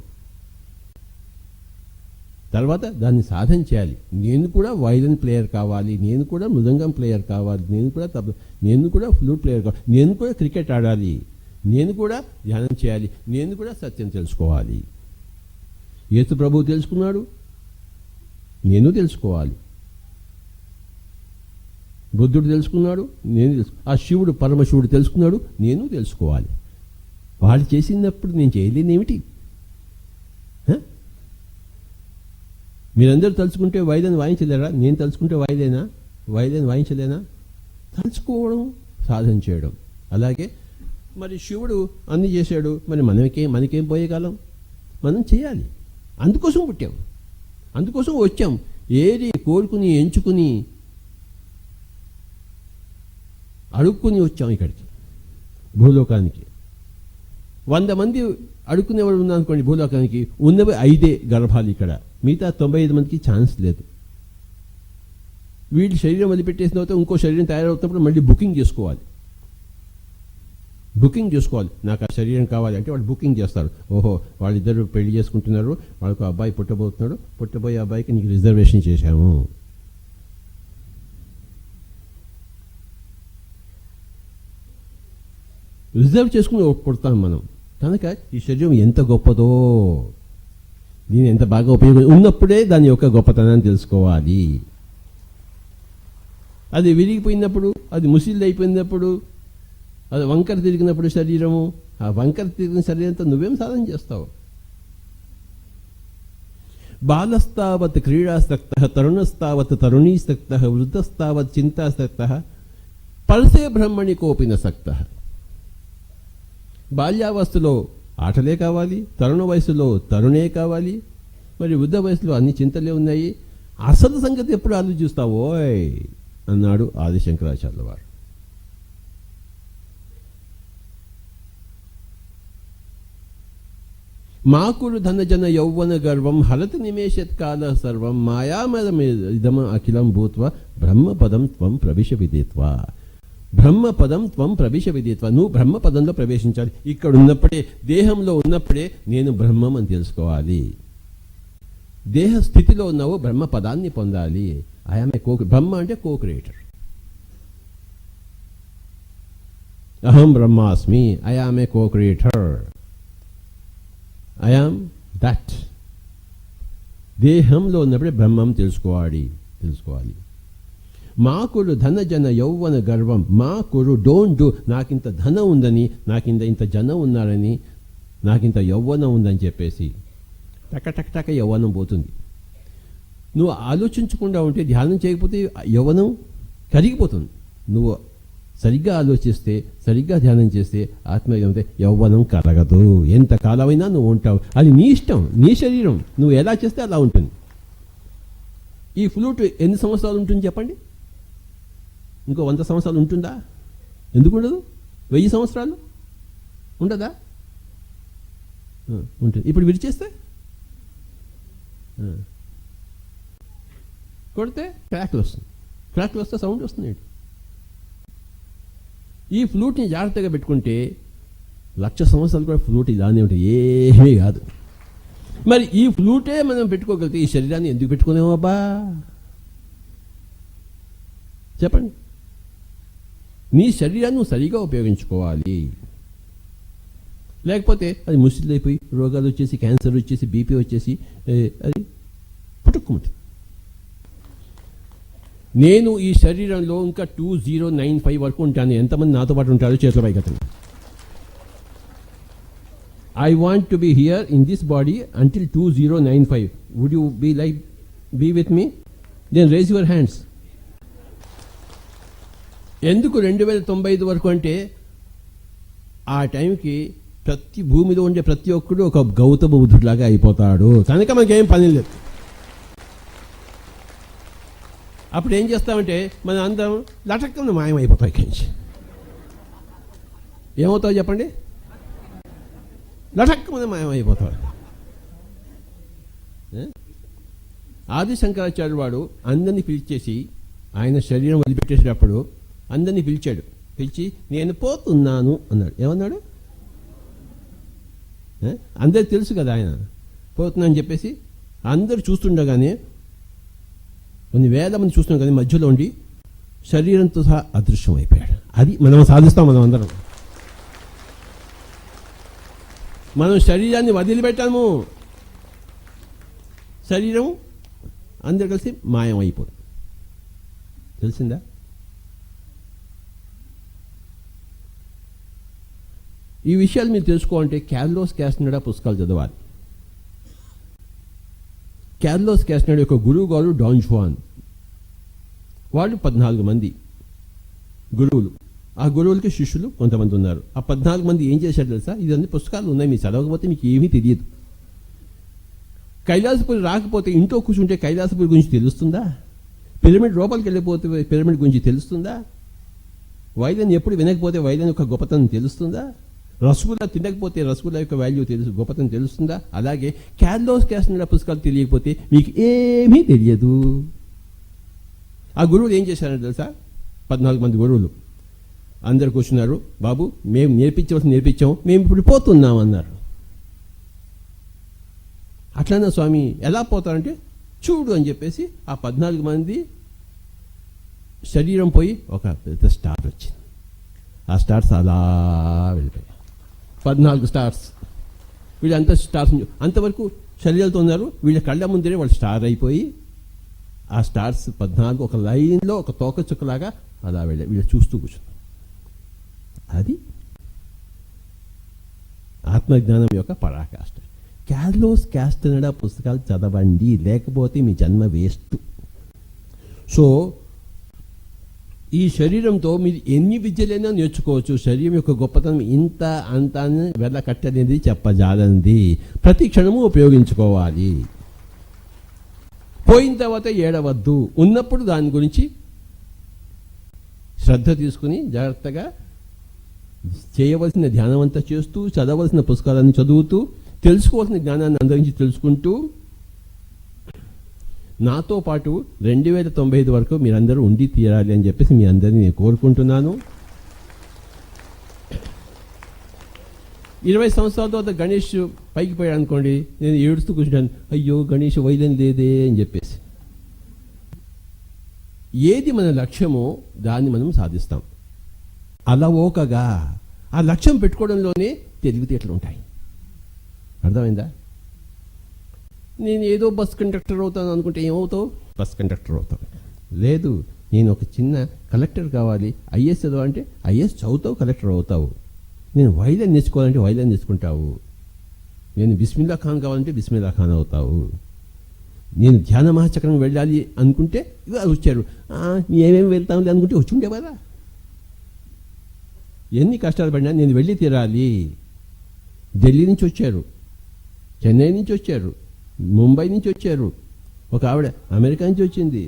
తర్వాత దాన్ని సాధన చేయాలి. నేను కూడా వయలిన్ ప్లేయర్ కావాలి, నేను కూడా మృదంగం ప్లేయర్ కావాలి, నేను కూడా ఫ్లూట్ ప్లేయర్ కావాలి, నేను కూడా క్రికెట్ ఆడాలి, నేను కూడా ధ్యానం చేయాలి, నేను కూడా సత్యం తెలుసుకోవాలి. యేసు ప్రభువు తెలుసుకున్నాడు, నేను తెలుసుకోవాలి. బుద్ధుడు తెలుసుకున్నాడు, నేను ఆ శివుడు పరమశివుడు తెలుసుకున్నాడు, నేను తెలుసుకోవాలి. వాళ్ళు చేసినప్పుడు నేను చేయలేనేమిటి? మీరందరూ తలుచుకుంటే వైద్యం వాయించలేరా? నేను తలుచుకుంటే వైద్యం వాయించలేనా? తలుచుకోవడం, సాధన చేయడం. అలాగే మరి శివుడు అన్ని చేశాడు, మరి మనకేం పోయేకాలం? మనం చేయాలి. అందుకోసం పుట్టాం, అందుకోసం వచ్చాం. ఏది కోరుకుని ఎంచుకుని అడుక్కుని వచ్చాం ఇక్కడికి, భూలోకానికి. 100 మంది అడుక్కునేవాడు ఉన్నా అనుకోండి భూలోకానికి, ఉన్నవి 5 గర్భాలు ఇక్కడ, మిగతా 95 మందికి ఛాన్స్ లేదు. వీళ్ళు శరీరం వదిలిపెట్టేసిన తర్వాత ఇంకో శరీరం తయారవుతున్నప్పుడు మళ్ళీ బుకింగ్ చేసుకోవాలి. నాకు ఆ శరీరం కావాలి అంటే వాళ్ళు బుకింగ్ చేస్తారు. ఓహో, వాళ్ళిద్దరు పెళ్లి చేసుకుంటున్నారు, వాళ్ళకు అబ్బాయి పుట్టబోతున్నాడు, పుట్టబోయే అబ్బాయికి నీకు రిజర్వేషన్ చేశాము. రిజర్వ్ చేసుకుని పుడతాం మనం. కనుక ఈ శరీరం ఎంత గొప్పదో, దీన్ని ఎంత బాగా ఉన్నప్పుడే దాని యొక్క గొప్పతనాన్ని తెలుసుకోవాలి. అది విరిగిపోయినప్పుడు, అది ముసిళ్ళు అయిపోయినప్పుడు, అది వంకర తిరిగినప్పుడు శరీరము, ఆ వంకర తిరిగిన శరీరంతో నువ్వేం సాధన చేస్తావు? బాలస్తావత్ క్రీడాసక్తః, తరుణస్తావత్ తరుణీసక్తః, వృద్ధస్తావత్ చింతాసక్తః, పరసే బ్రహ్మణి కోపిన సక్తః. బాల్యావస్థలో ఆటలే కావాలి, తరుణ వయసులో తరుణే కావాలి, మరి వృద్ధ వయసులో అన్ని చింతలే ఉన్నాయి. అసలు సంగతి ఎప్పుడు ఆలోచిస్తావోయ్ అన్నాడు ఆది శంకరాచార్యుల వారు. మాకులు ధనజన యౌవన గర్వం హరతి నిమేషత్కాల సర్వం మాయామదమిదమ అఖిలం భూత్వ బ్రహ్మపదం త్వం ప్రవిశ విదిత్వా. బ్రహ్మపదం త్వం ప్రవేశ విదిత్వ. నువ్వు బ్రహ్మపదంలో ప్రవేశించాలి. ఇక్కడ ఉన్నప్పుడే, దేహంలో ఉన్నప్పుడే నేను బ్రహ్మం అని తెలుసుకోవాలి. దేహ స్థితిలో ఉన్నావు, బ్రహ్మపదాన్ని పొందాలి. ఐఆమ్ ఏ బ్రహ్మ అంటే కో క్రియేటర్. అహం బ్రహ్మాస్మి, I am a co creator, I am that. దేహంలో ఉన్నప్పుడే బ్రహ్మం తెలుసుకోవాలి. మాకుడు ధనజన యౌవన గర్వం, మాకుడు డోంట్ డూ. నాకింత ధనం ఉందని, నాకింత ఇంత జనం ఉన్నారని, నాకింత యౌవనం ఉందని చెప్పేసి టక యౌవనం పోతుంది. నువ్వు ఆలోచించకుండా ఉంటే, ధ్యానం చేయకపోతే యౌవనం కరిగిపోతుంది. నువ్వు సరిగ్గా ఆలోచిస్తే, సరిగ్గా ధ్యానం చేస్తే, ఆత్మీయమైతే యౌవనం కరగదు. ఎంత కాలమైనా నువ్వు ఉంటావు. అది నీ ఇష్టం, నీ శరీరం, నువ్వు ఎలా చేస్తే అలా ఉంటుంది. ఈ ఫ్లూట్ ఎన్ని సంవత్సరాలు ఉంటుంది చెప్పండి? ఇంకో 100 సంవత్సరాలు ఉంటుందా? ఎందుకు ఉండదు? 1000 సంవత్సరాలు ఉండదా? ఉంటుంది. ఇప్పుడు విరిచేస్తే, కొడితే క్రాక్లు వస్తే సౌండ్ వస్తుంది. ఈ ఫ్లూట్ని జాగ్రత్తగా పెట్టుకుంటే 1,00,000 సంవత్సరాలు కూడా ఫ్లూట్ ఇలానే ఉంటుంది, ఏమీ కాదు. మరి ఈ ఫ్లూటే మనం పెట్టుకోగలిగితే ఈ శరీరాన్ని ఎందుకు పెట్టుకునేమబ్బా చెప్పండి? నీ శరీరాన్ని నువ్వు సరిగా ఉపయోగించుకోవాలి. లేకపోతే అది ముసిలైపోయి రోగాలు వచ్చేసి, క్యాన్సర్ వచ్చేసి, బీపీ వచ్చేసి అది పుట్టుకుంటుంది. నేను ఈ శరీరంలో ఇంకా 2095 వరకు ఉంటాను. ఎంతమంది నాతో పాటు ఉంటారో చేతుల పైకెత్తండి. I want to be here in this body until 2095. Would you be with me? Then raise your hands. ఎందుకు 2095 వరకు అంటే, ఆ టైంకి ప్రతి భూమిలో ఉండే ప్రతి ఒక్కడు ఒక గౌతమ బుద్ధుడిలాగా అయిపోతాడు. కనుక మనకేం పని లేదు. అప్పుడు ఏం చేస్తామంటే, మన అందరం లటక్కన మాయమైపోతాయి. ఏమవుతావు చెప్పండి? లఠక్కమని మాయమైపోతావు. ఆది శంకరాచార్యుడు వాడు అందరినీ పిలిచేసి, ఆయన శరీరం వదిలిపెట్టేసేటప్పుడు అందరినీ పిలిచాడు. పిలిచి నేను పోతున్నాను అన్నాడు. ఏమన్నాడు? అందరికి తెలుసు కదా ఆయన పోతున్నా అని చెప్పేసి. అందరు చూస్తుండగానే, కొన్ని వేల మంది చూస్తున్నాం కానీ మధ్యలో ఉండి శరీరంతో సహా అదృశ్యం అయిపోయాడు. అది మనం సాధిస్తాం. మనం అందరం మనం శరీరాన్ని వదిలిపెట్టాము, శరీరం అందరు కలిసి మాయం అయిపోతుంది. తెలిసిందా? ఈ విషయాలు మీరు తెలుసుకోవాలంటే కార్లోస్ క్యాస్టనెడా పుస్తకాలు చదవాలి. కార్లోస్ క్యాస్టనెడా యొక్క గురువు గారు డాన్ జువాన్. వాళ్ళు 14 మంది గురువులు. ఆ గురువులకి శిష్యులు కొంతమంది ఉన్నారు. ఆ 14 మంది ఏం చేశారు తెలుసా? ఇదన్నీ పుస్తకాలు ఉన్నాయి, మీరు చదవకపోతే మీకు ఏమీ తెలియదు. కైలాసపురి రాకపోతే ఇంట్లో కూర్చుంటే కైలాసపురి గురించి తెలుస్తుందా? పిరమిడ్ లోపలికి వెళ్ళిపోతే పిరమిడ్ గురించి తెలుస్తుందా? వైద్యం ఎప్పుడు వినకపోతే వైద్యం యొక్క గొప్పతనం తెలుస్తుందా? రసగుల్లా తినకపోతే రసగుల్లా యొక్క వాల్యూ గొప్పతనం తెలుస్తుందా? అలాగే కార్లోస్ క్యాస్టనెడా పుస్తకాలు తెలియకపోతే మీకు ఏమీ తెలియదు. ఆ గురువులు ఏం చేశారంటే తెలుసా? 14 మంది గురువులు అందరు కూర్చున్నారు. బాబు, మేము నేర్పించాం, మేము ఇప్పుడు పోతున్నాం అన్నారు. అట్లనే స్వామి ఎలా పోతారంటే చూడు అని చెప్పేసి ఆ 14 మంది శరీరం పోయి ఒక పెద్ద స్టార్ వచ్చింది. ఆ స్టార్స్ అలా వెళ్ళిపోయాయి. 14 స్టార్స్. వీళ్ళంతా స్టార్స్ అంతవరకు శరీరాలతో ఉన్నారు. వీళ్ళ కళ్ళ ముందరే వాళ్ళు స్టార్ అయిపోయి ఆ స్టార్స్ 14 ఒక లైన్లో ఒక తోక చుక్కలాగా అలా వెళ్ళాయి. వీళ్ళు చూస్తూ కూర్చున్నారు. అది ఆత్మజ్ఞానం యొక్క పరాకాష్ఠ. కార్లోస్ క్యాస్టనెడా పుస్తకాలు చదవండి, లేకపోతే మీ జన్మ వేస్ట్. సో ఈ శరీరంతో మీరు ఎన్ని విద్యలైనా నేర్చుకోవచ్చు. శరీరం యొక్క గొప్పతనం ఇంత అంత వెళ్ళకట్టనేది చెప్పజాలంది. ప్రతి క్షణము ఉపయోగించుకోవాలి. పోయిన తర్వాత ఏడవద్దు. ఉన్నప్పుడు దాని గురించి శ్రద్ధ తీసుకుని జాగ్రత్తగా చేయవలసిన ధ్యానం అంతా చేస్తూ, చదవలసిన పుస్తకాలన్నీ చదువుతూ, తెలుసుకోవాల్సిన జ్ఞానాన్ని అందరించి తెలుసుకుంటూ, నాతో పాటు 2095 వరకు మీరందరూ ఉండి తీరాలి అని చెప్పేసి మీ అందరినీ నేను కోరుకుంటున్నాను. 20 సంవత్సరాల తర్వాత గణేష్ పైకి పోయాడు అనుకోండి, నేను ఏడుస్తూ కూర్చుంటాను, అయ్యో గణేష్ వైద్యం లేదే అని చెప్పేసి. ఏది మన లక్ష్యమో దాన్ని మనం సాధిస్తాం. అలవోకగా ఆ లక్ష్యం పెట్టుకోవడంలోనే తెలివితేటలు ఉంటాయి. అర్థమైందా? నేను ఏదో బస్ కండక్టర్ అవుతాను అనుకుంటే ఏమవుతావు? బస్ కండక్టర్ అవుతావు. లేదు, నేను ఒక చిన్న కలెక్టర్ కావాలి, ఐఏఎస్ చదవాలంటే ఐఏఎస్ చదువుతావు, కలెక్టర్ అవుతావు. నేను వైద్యం నేర్చుకోవాలంటే వైద్యం నేర్చుకుంటావు. నేను బిస్మిల్లా ఖాన్ కావాలంటే బిస్మిల్లా ఖాన్ అవుతావు. నేను ధ్యాన మహాచక్రం వెళ్ళాలి అనుకుంటే వచ్చారు, ఏమేమి వెళ్తాంలే అనుకుంటే వచ్చి ఉండే కదా. ఎన్ని కష్టాలు పడినా నేను వెళ్ళి తీరాలి. ఢిల్లీ నుంచి వచ్చారు, చెన్నై నుంచి వచ్చారు, ముంబై నుంచి వచ్చారు, ఒక ఆవిడ అమెరికా నుంచి వచ్చింది,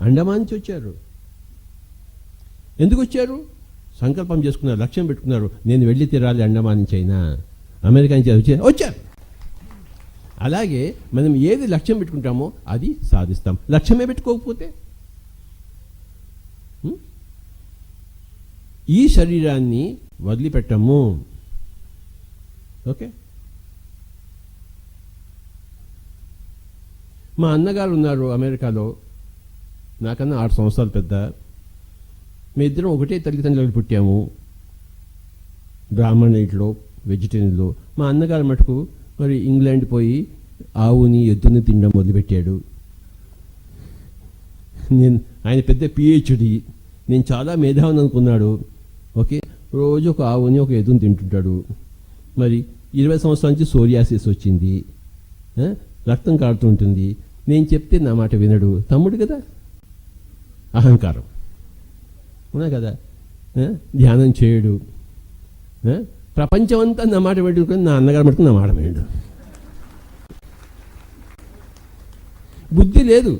అండమాన్ నుంచి వచ్చారు. ఎందుకు వచ్చారు? సంకల్పం చేసుకున్నారు, లక్ష్యం పెట్టుకున్నారు, నేను వెళ్ళి తీరాలి అండమాన్ నుంచి అయినా అమెరికా నుంచి వచ్చారు. అలాగే మనం ఏది లక్ష్యం పెట్టుకుంటామో అది సాధిస్తాం. లక్ష్యమే పెట్టుకోకపోతే ఈ శరీరాన్ని వదిలిపెట్టము. ఓకే, మా అన్నగారు ఉన్నారు అమెరికాలో, నాకన్నా 6 సంవత్సరాలు పెద్ద. మీ ఇద్దరం ఒకటే తల్లిదండ్రులు పుట్టాము, బ్రాహ్మణ ఇంట్లో, వెజిటేరియన్లో. మా అన్నగారు మటుకు మరి ఇంగ్లాండ్ పోయి ఆవుని ఎద్దుని తినడం మొదలుపెట్టాడు. ఆయన పెద్ద పిహెచ్డి, నేను చాలా మేధావిని అనుకున్నాడు. ఓకే, రోజు ఒక ఆవుని ఒక ఎద్దుని తింటుంటాడు. మరి 20 సంవత్సరాల నుంచి సోరియాసిస్ వచ్చింది, రక్తం కారుతుంటుంది. నేను చెప్తే నా మాట వినడు. తమ్ముడు కదా, అహంకారం ఉన్నా కదా, ధ్యానం చేయడు. ప్రపంచమంతా నా మాట పెట్టుకుని నా అన్నగారు మటుకు నా మాట వినడు. బుద్ధి లేదు.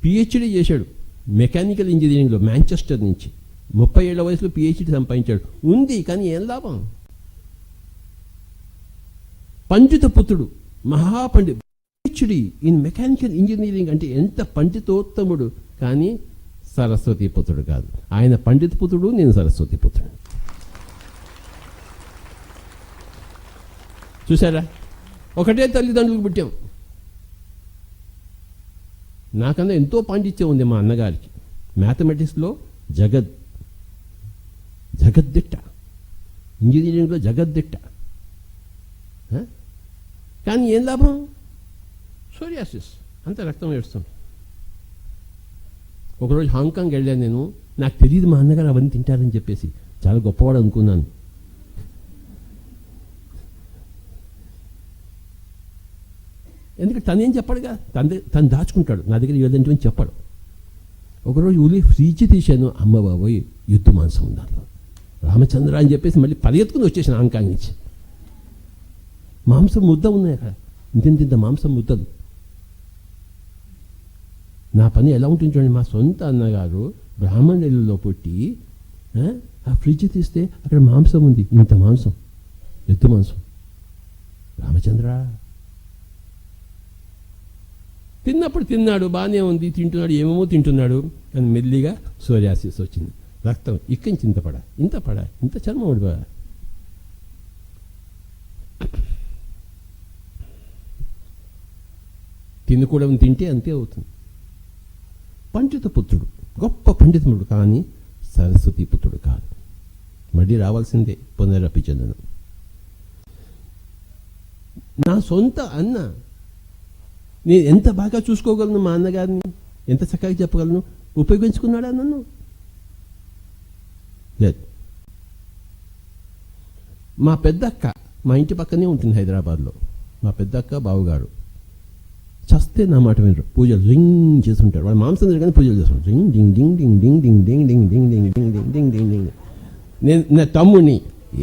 పిహెచ్డి చేశాడు మెకానికల్ ఇంజనీరింగ్లో మాంచెస్టర్ నుంచి. 30 ఏళ్ల వయసులో PhD సంపాదించాడు. ఉంది, కానీ ఏం లాభం? పండిత పుత్రుడు, మహాపండి PhD ఇన్ మెకానికల్ ఇంజనీరింగ్ అంటే ఎంత పండితోత్తముడు, కానీ సరస్వతి పుత్రుడు కాదు. ఆయన పండిత పుత్రుడు, నేను సరస్వతి పుత్రుడు. చూసారా, ఒకటే తల్లిదండ్రులకు పుట్టాం. నాకన్నా ఎంతో పాండిత్యం ఉంది మా అన్నగారికి. మ్యాథమెటిక్స్లో జగద్దిట్ట, ఇంజనీరింగ్లో జగద్దిట్ట. కానీ ఏం లాభం? సోరియాసిస్, అంత రక్తం ఏడుస్తుంది. ఒకరోజు హాంకాంగ్ వెళ్ళాను నేను. నాకు తెలియదు మా అన్నగారు అవన్నీ తింటారని చెప్పేసి. చాలా గొప్పవాడు అనుకున్నాను. ఎందుకంటే తనేం చెప్పడుగా, తను దాచుకుంటాడు. నా దగ్గర ఏదంటే చెప్పడు. ఒకరోజు ఉలి ఫ్రిడ్జ్ తీశాను. అమ్మ బాబోయ్, యుద్ధ మాంసం ఉంది దాంట్లో. రామచంద్ర అని చెప్పేసి మళ్ళీ పరిగెత్తుకుని వచ్చేసాను హాంకాంగ్ నుంచి. మాంసం ముద్ద ఉన్నాయి అక్కడ, ఇంత మాంసం ముద్దలు. నా పని ఎలా ఉంటుంది చూడండి. మా సొంత అన్నగారు బ్రాహ్మణులలో పుట్టి ఆ ఫ్రిడ్జ్ తీస్తే అక్కడ మాంసం ఉంది, ఇంత మాంసం, ఎద్దు మాంసం. రామచంద్ర తిన్నప్పుడు తిన్నాడు, బాగానే ఉంది, తింటున్నాడు, ఏమేమో తింటున్నాడు. కానీ మెల్లిగా సోరియాసిస్ వచ్చింది. రక్తం ఇక్కడి నుంచి ఇంత చర్మం ఉడిపా. తినకూడని తింటే అంతే అవుతుంది. పండిత పుత్రుడు, గొప్ప పండితుడు, కానీ సరస్వతి పుత్రుడు కాదు. మళ్ళీ రావాల్సిందే పునరపి చెందను. నా సొంత అన్న, నేను ఎంత బాగా చూసుకోగలను మా అన్నగారిని, ఎంత చక్కగా చెప్పగలను. ఉపయోగించుకున్నాడా నన్ను? లేదు. మా పెద్దక్క మా ఇంటి పక్కనే ఉంటుంది హైదరాబాద్లో. మా పెద్దక్క బావుగారు చస్తే నా మాట వినరు. పూజలు రింగ్ చేస్తుంటారు. వాళ్ళు మాంసం తిరగానే పూజలు చేస్తుంటారు. రింగ్ డింగ్ డింగ్ డింగ్ డింగ్ డింగ్ డింగ్ డింగ్ డింగ్ డింగ్ డింగ్ డింగ్ డింగ్ డింగ్ డింగ్. నేను నా తమ్ముడిని,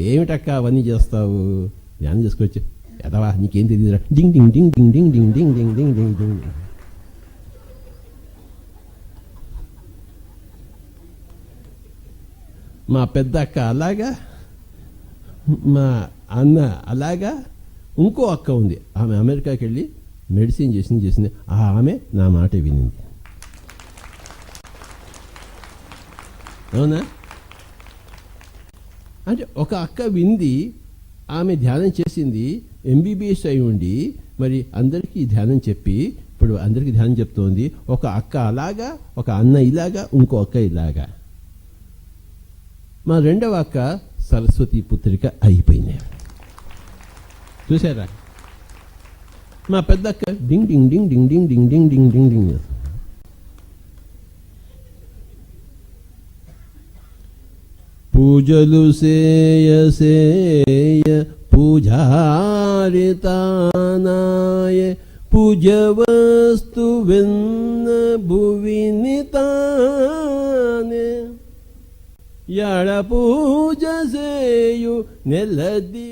ఏమిటక్క అవన్నీ చేస్తావు, ధ్యానం చేసుకోవచ్చు ఎదవా, నీకేం తెలియదురా, డింగ్ డింగ్ డింగ్ డింగ్ డింగ్ డింగ్ డింగ్ డింగ్ డింగ్ డింగ్ డింగ్. మా పెద్ద అక్క అలాగా, మా అన్న అలాగా. ఇంకో అక్క ఉంది, ఆమె అమెరికాకి వెళ్ళి మెడిసిన్ చేసింది. ఆమె నా మాట వినింది. అవునా? అంటే ఒక అక్క వింది, ఆమె ధ్యానం చేసింది, MBBS అయి ఉండి మరి అందరికీ ధ్యానం చెప్పి ఇప్పుడు అందరికీ ధ్యానం చెప్తోంది. ఒక అక్క అలాగా, ఒక అన్న ఇలాగా, ఇంకో అక్క ఇలాగా. మా రెండవ అక్క సరస్వతి పుత్రిక అయిపోయినాయి. చూసారా? మా పెద్ద అక్క డింగ్ డింగ్ డింగ్ డింగ్ డింగ్ డింగ్ డింగ్ డింగ్ డింగ్ డింగ్. పూజలు సేయ పూజారితానాయ పూజ వస్తువెన్న భువినితానే ఎడ పూజ సేయు నెలది